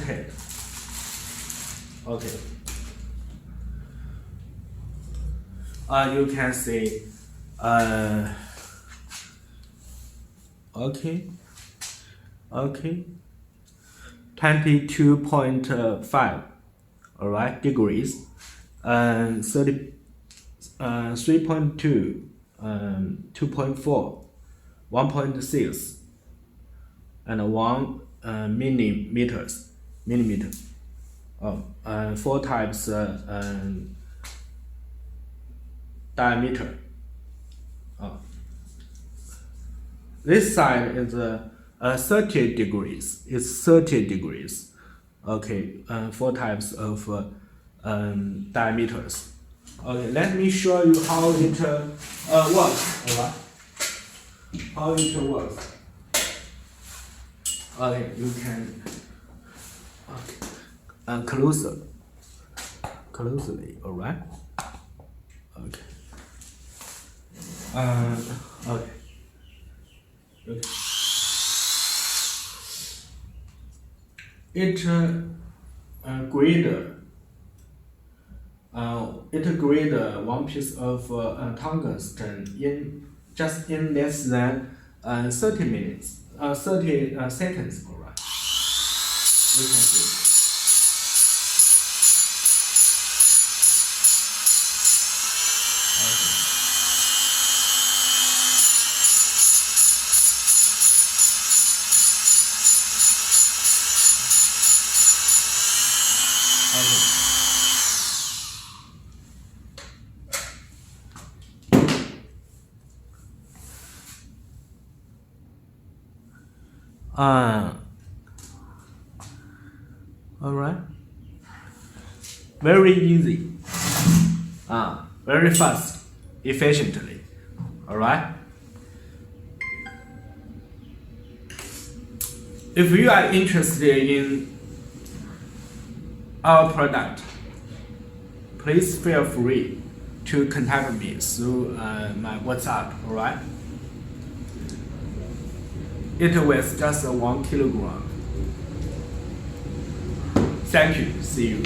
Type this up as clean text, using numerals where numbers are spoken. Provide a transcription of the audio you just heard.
handheld. Okay. You can see. Okay. 22.5, all right, degrees, 3.2, 2.4, 1.6, and 1 millimeter. Oh, 4 times diameter. Oh. This side is 30 degrees. It's 30 degrees. Okay, 4 types of diameters. Okay, let me show you how it works. Alright, how it works. Okay, you can closely. Alright. Okay. Okay. It grade one piece of tungsten in less than 30 minutes, 30 seconds. All right, you can see. All right. Very easy. Very fast, efficiently. All right. If you are interested in our product, please feel free to contact me through my WhatsApp. All right. It weighs just 1 kilogram. Thank you. See you.